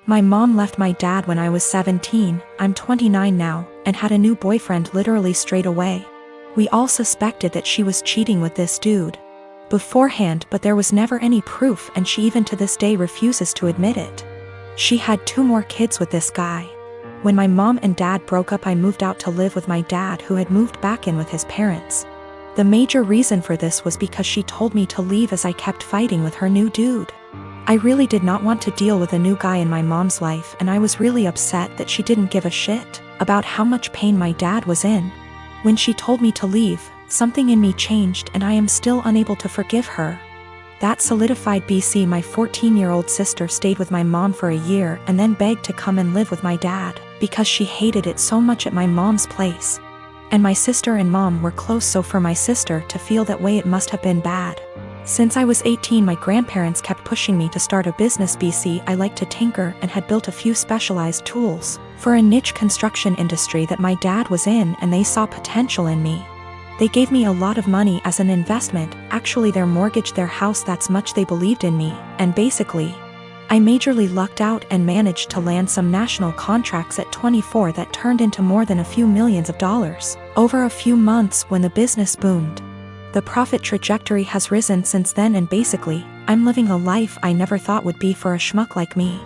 My mom left my dad when I was 17, I'm 29 now, and had a new boyfriend literally straight away. We all suspected that she was cheating with this dude beforehand, but there was never any proof, and she even to this day refuses to admit it. She had 2 more kids with this guy. When my mom and dad broke up, I moved out to live with my dad, who had moved back in with his parents. The major reason for this was because she told me to leave as I kept fighting with her new dude. I really did not want to deal with a new guy in my mom's life, and I was really upset that she didn't give a shit about how much pain my dad was in. When she told me to leave, something in me changed, and I am still unable to forgive her. That solidified BC. My 14-year-old sister stayed with my mom for a year and then begged to come and live with my dad because she hated it so much at my mom's place. And my sister and mom were close, so for my sister to feel that way, it must have been bad. Since I was 18, my grandparents kept pushing me to start a business. BC. I liked to tinker and had built a few specialized tools for a niche construction industry that my dad was in, and they saw potential in me. They gave me a lot of money as an investment. Actually, their mortgaged their house, that's much they believed in me, and basically, I majorly lucked out and managed to land some national contracts at 24 that turned into more than a few millions of dollars over a few months when the business boomed. The profit trajectory has risen since then, and basically, I'm living a life I never thought would be for a schmuck like me.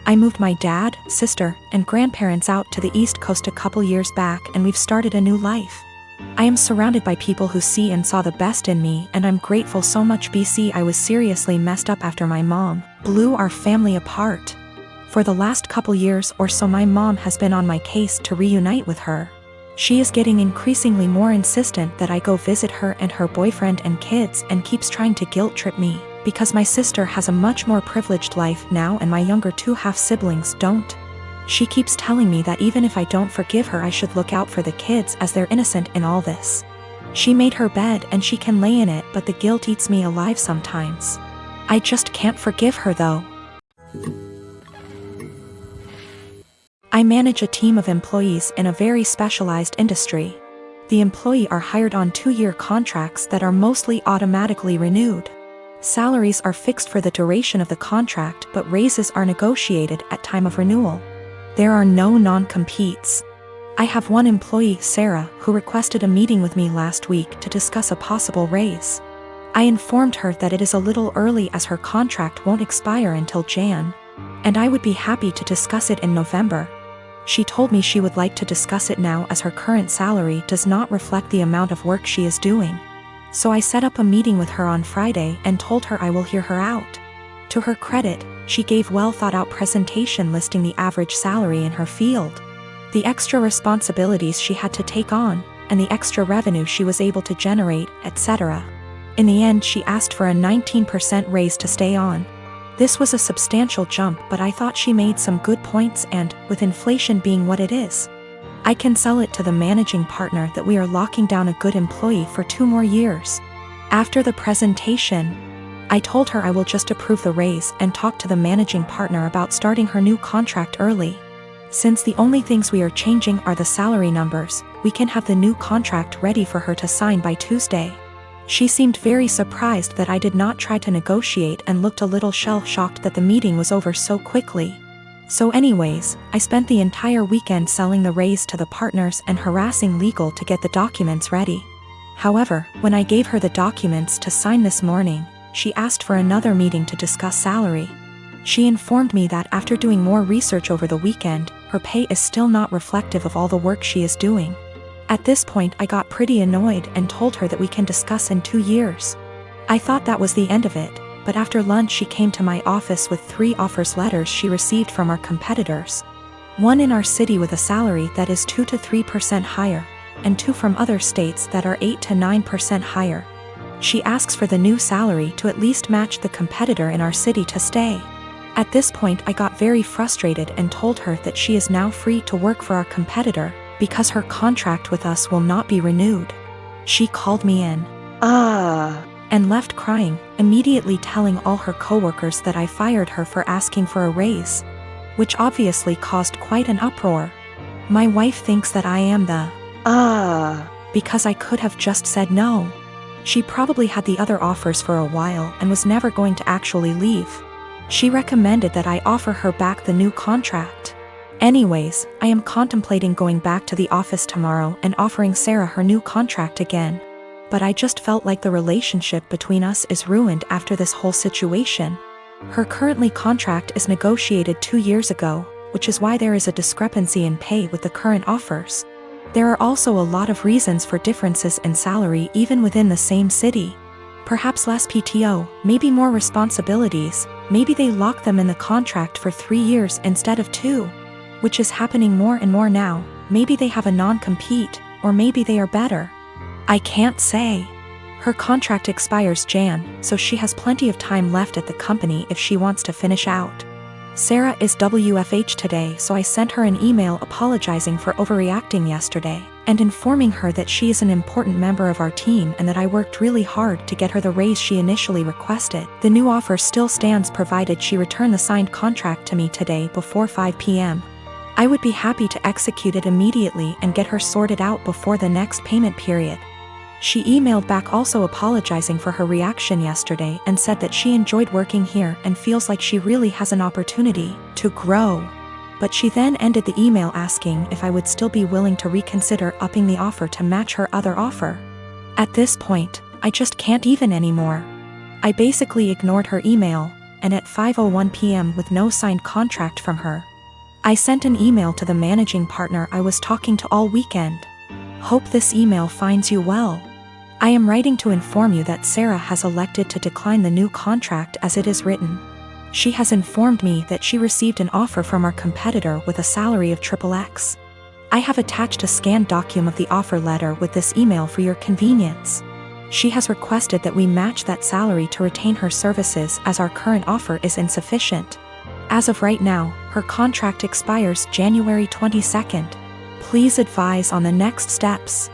I moved my dad, sister, and grandparents out to the East Coast a couple years back, and we've started a new life. I am surrounded by people who see and saw the best in me, and I'm grateful so much. BC. I was seriously messed up after my mom blew our family apart. For the last couple years or so, my mom has been on my case to reunite with her. She is getting increasingly more insistent that I go visit her and her boyfriend and kids, and keeps trying to guilt trip me because my sister has a much more privileged life now and my younger 2 half-siblings don't. She keeps telling me that even if I don't forgive her, I should look out for the kids as they're innocent in all this. She made her bed and she can lay in it, but the guilt eats me alive sometimes. I just can't forgive her though. I manage a team of employees in a very specialized industry. The employees are hired on 2-year contracts that are mostly automatically renewed. Salaries are fixed for the duration of the contract, but raises are negotiated at time of renewal. There are no non-competes. I have one employee, Sarah, who requested a meeting with me last week to discuss a possible raise. I informed her that it is a little early as her contract won't expire until Jan, and I would be happy to discuss it in November. She told me she would like to discuss it now as her current salary does not reflect the amount of work she is doing. So I set up a meeting with her on Friday and told her I will hear her out. To her credit, she gave well thought out presentation listing the average salary in her field, the extra responsibilities she had to take on, and the extra revenue she was able to generate, etc. In the end, she asked for a 19% raise to stay on. This was a substantial jump, but I thought she made some good points, and, with inflation being what it is, I can sell it to the managing partner that we are locking down a good employee for 2 more years. After the presentation, I told her I will just approve the raise and talk to the managing partner about starting her new contract early. Since the only things we are changing are the salary numbers, we can have the new contract ready for her to sign by Tuesday. She seemed very surprised that I did not try to negotiate and looked a little shell-shocked that the meeting was over so quickly. So anyways, I spent the entire weekend selling the raise to the partners and harassing legal to get the documents ready. However, when I gave her the documents to sign this morning, she asked for another meeting to discuss salary. She informed me that after doing more research over the weekend, her pay is still not reflective of all the work she is doing. At this point, I got pretty annoyed and told her that we can discuss in 2 years. I thought that was the end of it, but after lunch she came to my office with 3 offers letters she received from our competitors. One in our city with a salary that is 2 to 3% higher, and 2 from other states that are 8 to 9% higher. She asks for the new salary to at least match the competitor in our city to stay. At this point I got very frustrated and told her that she is now free to work for our competitor, because her contract with us will not be renewed. She called me in and left crying, immediately telling all her coworkers that I fired her for asking for a raise, which obviously caused quite an uproar. My wife thinks that I am the because I could have just said no. She probably had the other offers for a while and was never going to actually leave. She recommended that I offer her back the new contract. Anyways, I am contemplating going back to the office tomorrow and offering Sarah her new contract again. But I just felt like the relationship between us is ruined after this whole situation. Her currently contract is negotiated 2 years ago, which is why there is a discrepancy in pay with the current offers. There are also a lot of reasons for differences in salary even within the same city. Perhaps less PTO, maybe more responsibilities, maybe they lock them in the contract for 3 years instead of 2. Which is happening more and more now. Maybe they have a non-compete, or maybe they are better. I can't say. Her contract expires Jan, so she has plenty of time left at the company if she wants to finish out. Sarah is WFH today, so I sent her an email apologizing for overreacting yesterday, and informing her that she is an important member of our team and that I worked really hard to get her the raise she initially requested. The new offer still stands provided she return the signed contract to me today before 5 p.m. I would be happy to execute it immediately and get her sorted out before the next payment period. She emailed back also apologizing for her reaction yesterday and said that she enjoyed working here and feels like she really has an opportunity to grow. But she then ended the email asking if I would still be willing to reconsider upping the offer to match her other offer. At this point, I just can't even anymore. I basically ignored her email, and at 5:01 p.m. with no signed contract from her, I sent an email to the managing partner I was talking to all weekend. Hope this email finds you well. I am writing to inform you that Sarah has elected to decline the new contract as it is written. She has informed me that she received an offer from our competitor with a salary of XXX. I have attached a scanned document of the offer letter with this email for your convenience. She has requested that we match that salary to retain her services as our current offer is insufficient. As of right now, her contract expires January 22nd. Please advise on the next steps.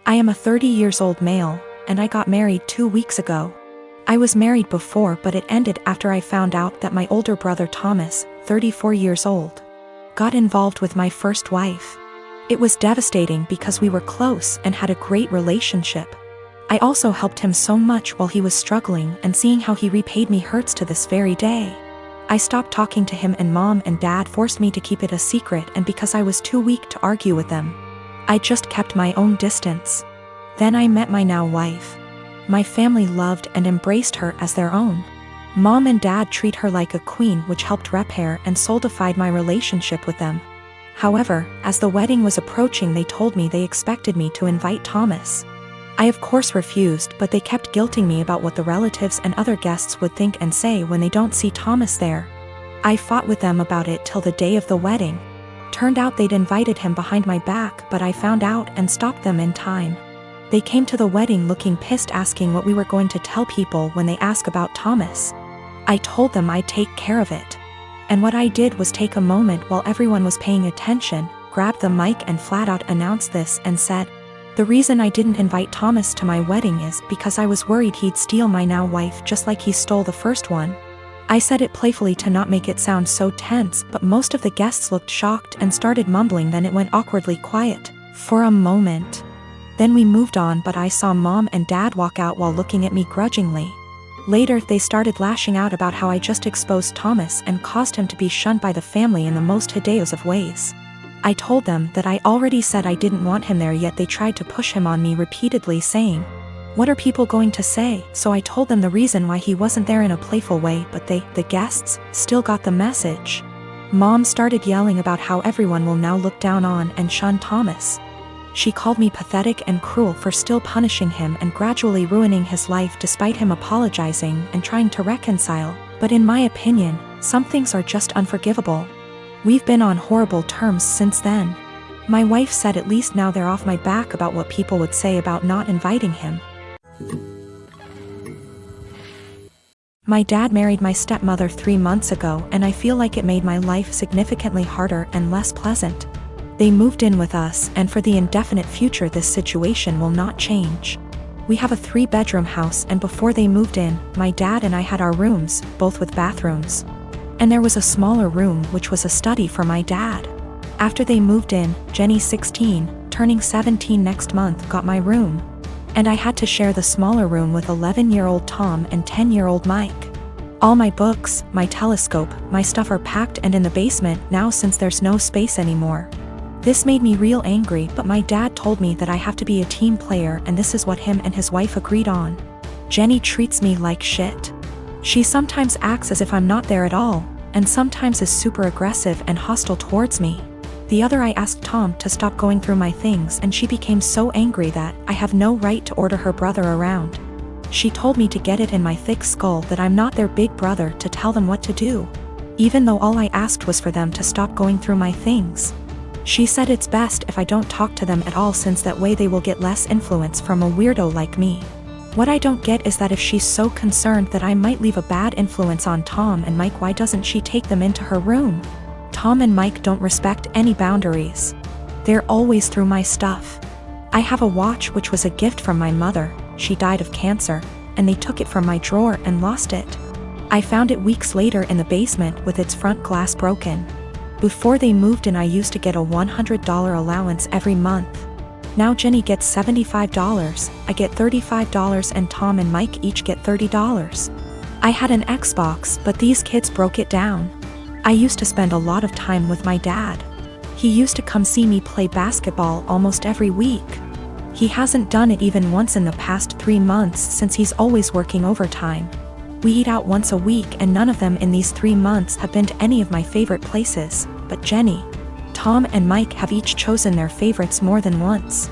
I am a 30-year-old male, and I got married 2 weeks ago. I was married before, but it ended after I found out that my older brother Thomas, 34 years old, got involved with my first wife. It was devastating because we were close and had a great relationship. I also helped him so much while he was struggling, and seeing how he repaid me hurts to this very day. I stopped talking to him, and Mom and Dad forced me to keep it a secret, and because I was too weak to argue with them, I just kept my own distance. Then I met my now wife. My family loved and embraced her as their own. Mom and Dad treat her like a queen, which helped repair and solidified my relationship with them. However, as the wedding was approaching, they told me they expected me to invite Thomas. I of course refused, but they kept guilting me about what the relatives and other guests would think and say when they don't see Thomas there. I fought with them about it till the day of the wedding. Turned out they'd invited him behind my back, but I found out and stopped them in time. They came to the wedding looking pissed, asking what we were going to tell people when they ask about Thomas. I told them I'd take care of it. And what I did was take a moment while everyone was paying attention, grabbed the mic and flat out announced this and said, "The reason I didn't invite Thomas to my wedding is because I was worried he'd steal my now wife just like he stole the first one." I said it playfully to not make it sound so tense, but most of the guests looked shocked and started mumbling. Then it went awkwardly quiet for a moment. Then we moved on, but I saw Mom and Dad walk out while looking at me grudgingly. Later they started lashing out about how I just exposed Thomas and caused him to be shunned by the family in the most hideous of ways. I told them that I already said I didn't want him there, yet they tried to push him on me repeatedly, saying, "What are people going to say?" So I told them the reason why he wasn't there in a playful way, but they, the guests, still got the message. Mom started yelling about how everyone will now look down on and shun Thomas. She called me pathetic and cruel for still punishing him and gradually ruining his life despite him apologizing and trying to reconcile. But in my opinion, some things are just unforgivable. We've been on horrible terms since then. My wife said at least now they're off my back about what people would say about not inviting him. My dad married my stepmother 3 months ago, and I feel like it made my life significantly harder and less pleasant. They moved in with us, and for the indefinite future this situation will not change. We have a 3-bedroom house, and before they moved in, my dad and I had our rooms, both with bathrooms. And there was a smaller room which was a study for my dad. After they moved in, Jenny, 16, turning 17 next month, got my room. and I had to share the smaller room with 11-year-old Tom and 10-year-old Mike. All my books, my telescope, my stuff are packed and in the basement now since there's no space anymore. This made me real angry, but my dad told me that I have to be a team player, and this is what him and his wife agreed on. Jenny treats me like shit. She sometimes acts as if I'm not there at all, and sometimes is super aggressive and hostile towards me. The other I asked Tom to stop going through my things, and she became so angry that I have no right to order her brother around. She told me to get it in my thick skull that I'm not their big brother to tell them what to do, even though all I asked was for them to stop going through my things. She said it's best if I don't talk to them at all, since that way they will get less influence from a weirdo like me. What I don't get is that if she's so concerned that I might leave a bad influence on Tom and Mike, why doesn't she take them into her room? Tom and Mike don't respect any boundaries. They're always through my stuff. I have a watch which was a gift from my mother. She died of cancer, and they took it from my drawer and lost it. I found it weeks later in the basement with its front glass broken. Before they moved in, I used to get a $100 allowance every month. Now Jenny gets $75, I get $35, and Tom and Mike each get $30. I had an Xbox, but these kids broke it down. I used to spend a lot of time with my dad. He used to come see me play basketball almost every week. He hasn't done it even once in the past 3 months since he's always working overtime. We eat out once a week, and none of them in these 3 months have been to any of my favorite places, but Jenny, Tom and Mike have each chosen their favorites more than once.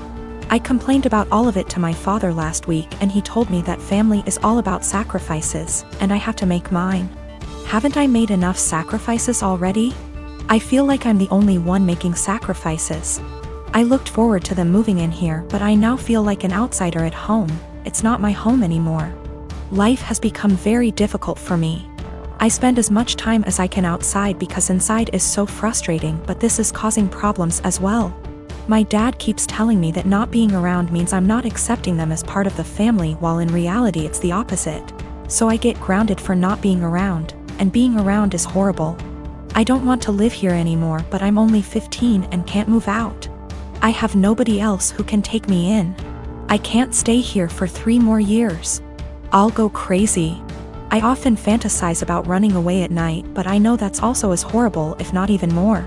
I complained about all of it to my father last week, and he told me that family is all about sacrifices, and I have to make mine. Haven't I made enough sacrifices already? I feel like I'm the only one making sacrifices. I looked forward to them moving in here, but I now feel like an outsider at home. It's not my home anymore. Life has become very difficult for me. I spend as much time as I can outside because inside is so frustrating, but this is causing problems as well. My dad keeps telling me that not being around means I'm not accepting them as part of the family, while in reality it's the opposite. So I get grounded for not being around, and being around is horrible. I don't want to live here anymore, but I'm only 15 and can't move out. I have nobody else who can take me in. I can't stay here for 3 more years. I'll go crazy. I often fantasize about running away at night, but I know that's also as horrible, if not even more.